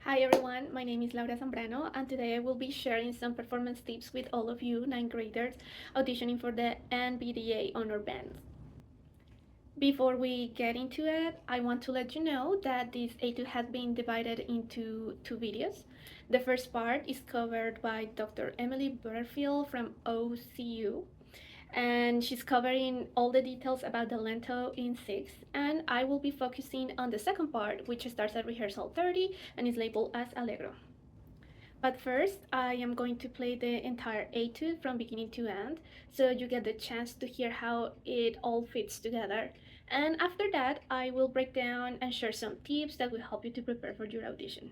Hi everyone, my name is Zambrano and today I will be sharing some performance tips with all of you 9th graders auditioning for the NBDA honor bands. Before we get into it, I want to let you know that this Etude has been divided into two videos. The first part is covered by Dr. Emily Butterfield from OCU, and she's covering all the details about the Lento in 6th, and I will be focusing on the second part, which starts at rehearsal 30 and is labeled as Allegro. But first, I am going to play the entire Etude from beginning to end, so you get the chance to hear how it all fits together. And after that, I will break down and share some tips that will help you to prepare for your audition.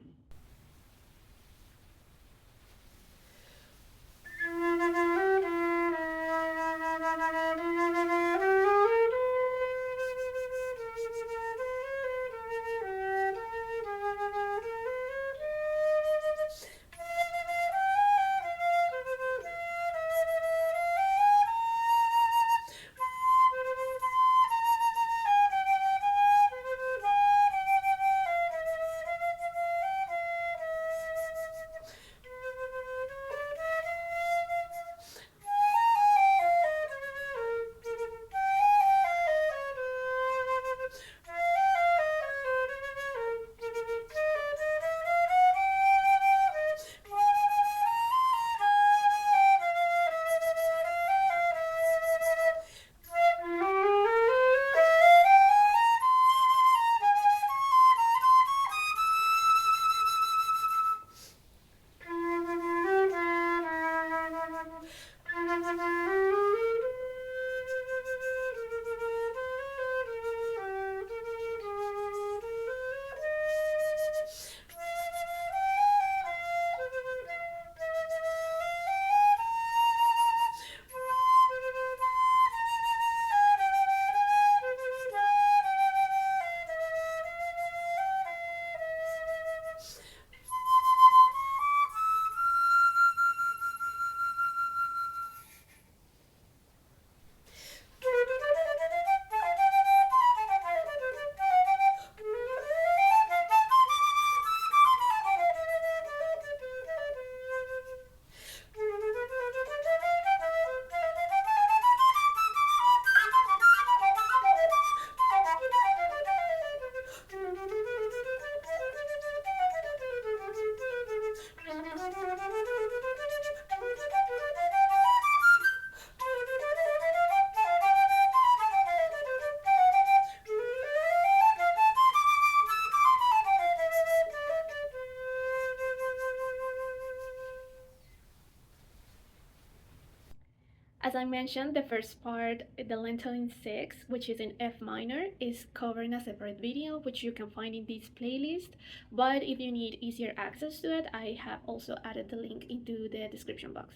As I mentioned, the first part, the Lento in 6, which is in F minor, is covered in a separate video, which you can find in this playlist. But if you need easier access to it, I have also added the link into the description box.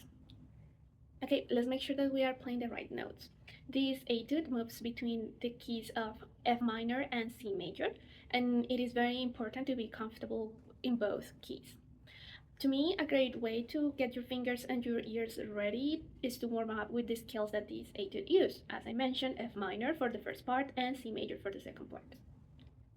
Okay, let's make sure that we are playing the right notes. This etude moves between the keys of F minor and C major, and it is very important to be comfortable in both keys. To me, a great way to get your fingers and your ears ready is to warm up with the scales that this etude use. As I mentioned, F minor for the first part and C major for the second part.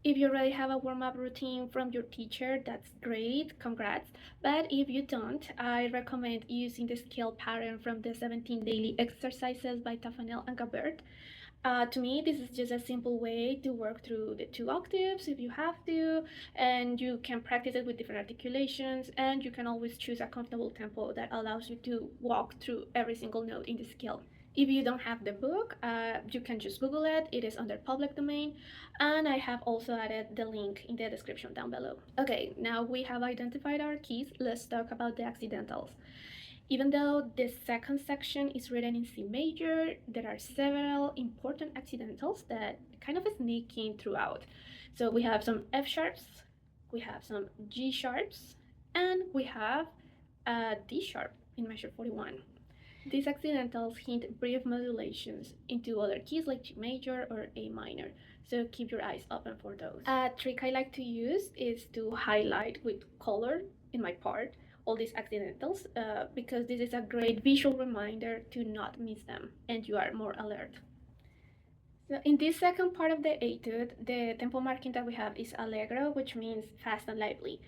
If you already have a warm-up routine from your teacher, that's great, congrats. But if you don't, I recommend using the scale pattern from the 17 daily exercises by Tafanel and Gabert. To me, this is just a simple way to work through the 2 octaves if you have to, and you can practice it with different articulations, and you can always choose a comfortable tempo that allows you to walk through every single note in the scale. If you don't have the book, you can just Google it. It is under public domain, and I have also added the link in the description down below. Okay, now we have identified our keys, let's talk about the accidentals. Even though the second section is written in C major, there are several important accidentals that kind of sneak in throughout. So we have some F sharps, we have some G sharps, and we have a D sharp in measure 41. These accidentals hint brief modulations into other keys like G major or A minor, so keep your eyes open for those. A trick I like to use is to highlight with color in my part all these accidentals because this is a great visual reminder to not miss them and you are more alert. So in this second part of the etude, the tempo marking that we have is Allegro, which means fast and lively.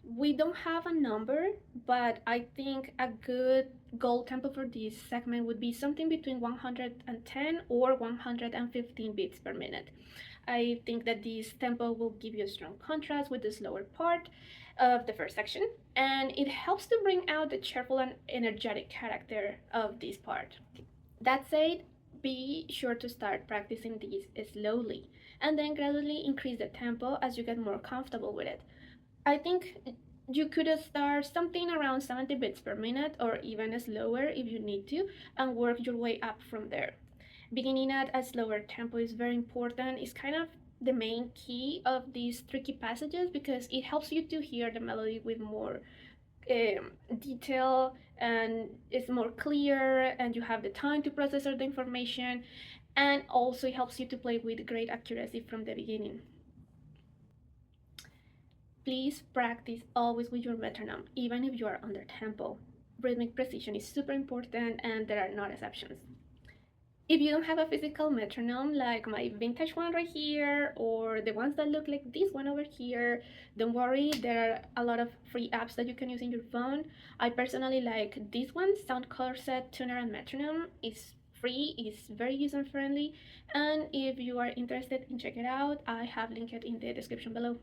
We don't have a number, but I think a good goal tempo for this segment would be something between 110 or 115 beats per minute. I think that this tempo will give you a strong contrast with the slower part of the first section, and it helps to bring out the cheerful and energetic character of this part. That said, be sure to start practicing these slowly and then gradually increase the tempo as you get more comfortable with it. I think you could start something around 70 beats per minute or even slower if you need to, and work your way up from there. Beginning at a slower tempo is very important. It's kind of the main key of these tricky passages because it helps you to hear the melody with more detail, and it's more clear, and you have the time to process all the information, and also it helps you to play with great accuracy from the beginning. Please practice always with your metronome, even if you are under tempo. Rhythmic precision is super important, and there are no exceptions. If you don't have a physical metronome like my vintage one right here, or the ones that look like this one over here, don't worry, there are a lot of free apps that you can use in your phone. I personally like this one, Sound Color Set Tuner and Metronome. It's free, it's very user friendly, and if you are interested in check it out, I have linked it in the description below.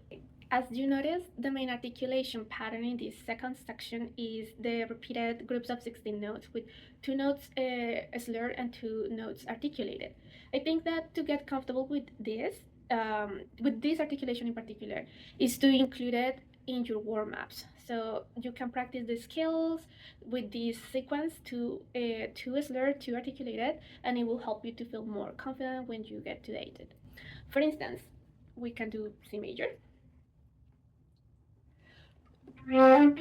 As you notice, the main articulation pattern in this second section is the repeated groups of 16 notes with 2 notes slurred and 2 notes articulated. I think that to get comfortable with this articulation in particular, is to include it in your warm-ups. So you can practice the skills with this sequence to 2 slurred, 2 articulated, and it will help you to feel more confident when you get to the Etude. For instance, we can do C major. And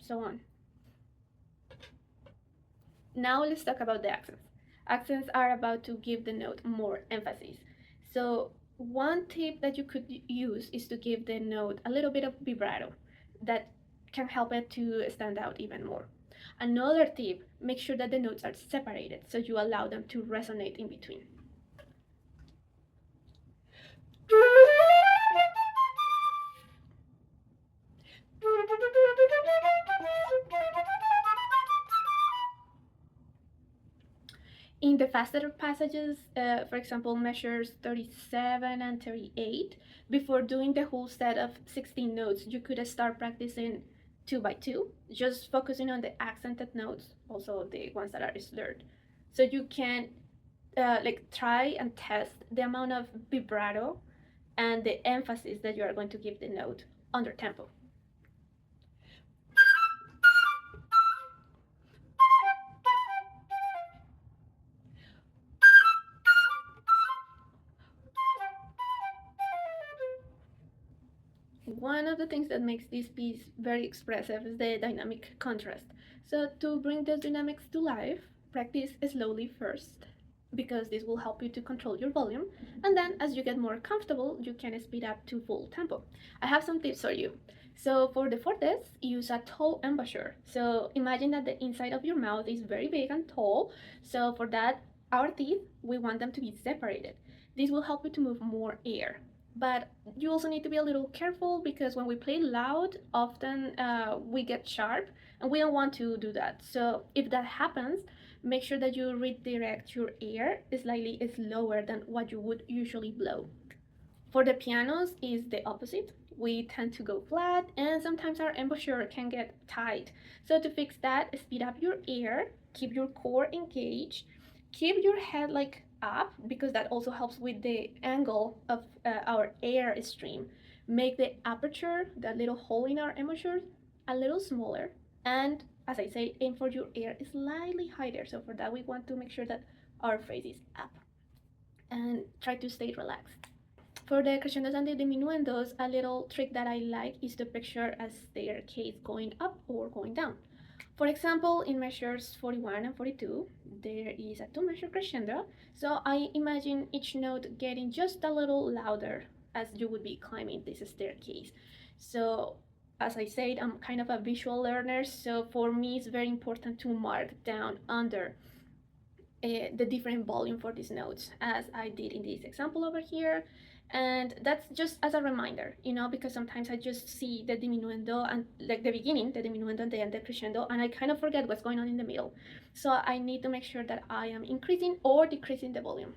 so on. Now let's talk about the accents. Accents are about to give the note more emphasis. So one tip that you could use is to give the note a little bit of vibrato that can help it to stand out even more. Another tip, make sure that the notes are separated so you allow them to resonate in between. In the faster passages, for example, measures 37 and 38, before doing the whole set of 16 notes, you could start practicing 2 by 2, just focusing on the accented notes, also the ones that are slurred. So you can try and test the amount of vibrato and the emphasis that you are going to give the note under tempo. One of the things that makes this piece very expressive is the dynamic contrast. So to bring those dynamics to life, practice slowly first, because this will help you to control your volume, and then as you get more comfortable, you can speed up to full tempo. I have some tips for you. So for the fortes, use a tall embouchure. So imagine that the inside of your mouth is very big and tall. So for that, our teeth, we want them to be separated. This will help you to move more air. But you also need to be a little careful because when we play loud, often we get sharp, and we don't want to do that. So if that happens, make sure that you redirect your air slightly slower than what you would usually blow. For the pianos is the opposite. We tend to go flat, and sometimes our embouchure can get tight. So to fix that, speed up your air, keep your core engaged, keep your head up, because that also helps with the angle of our air stream. Make the aperture, that little hole in our embouchure, a little smaller, and as I say, aim for your air slightly higher. So for that, we want to make sure that our face is up, and try to stay relaxed. For the crescendos and the diminuendos, a little trick that I like is to picture a staircase going up or going down. For example, in measures 41 and 42, there is a 2 measure crescendo, so I imagine each note getting just a little louder as you would be climbing this staircase. So as I said, I'm kind of a visual learner, so for me it's very important to mark down under the different volume for these notes as I did in this example over here. And that's just as a reminder, because sometimes I just see the diminuendo and like the beginning, the diminuendo and the end, the crescendo, and I kind of forget what's going on in the middle. So I need to make sure that I am increasing or decreasing the volume.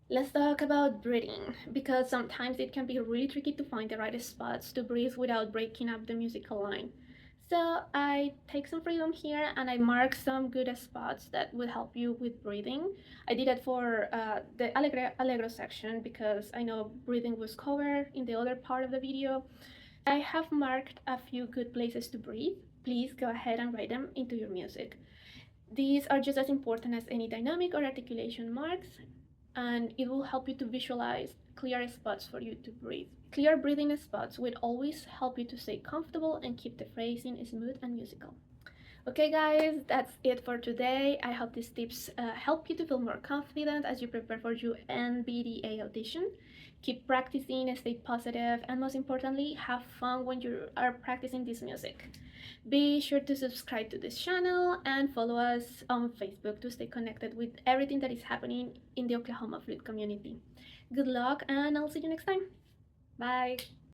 Let's talk about breathing, because sometimes it can be really tricky to find the right spots to breathe without breaking up the musical line. So I take some freedom here and I mark some good spots that will help you with breathing. I did it for the Allegro section because I know breathing was covered in the other part of the video. I have marked a few good places to breathe. Please go ahead and write them into your music. These are just as important as any dynamic or articulation marks, and it will help you to visualize clear spots for you to breathe. Clear breathing spots will always help you to stay comfortable and keep the phrasing smooth and musical. Okay, guys, that's it for today. I hope these tips help you to feel more confident as you prepare for your NBDA audition. Keep practicing, stay positive, and most importantly, have fun when you are practicing this music. Be sure to subscribe to this channel and follow us on Facebook to stay connected with everything that is happening in the Oklahoma flute community. Good luck, and I'll see you next time. Bye.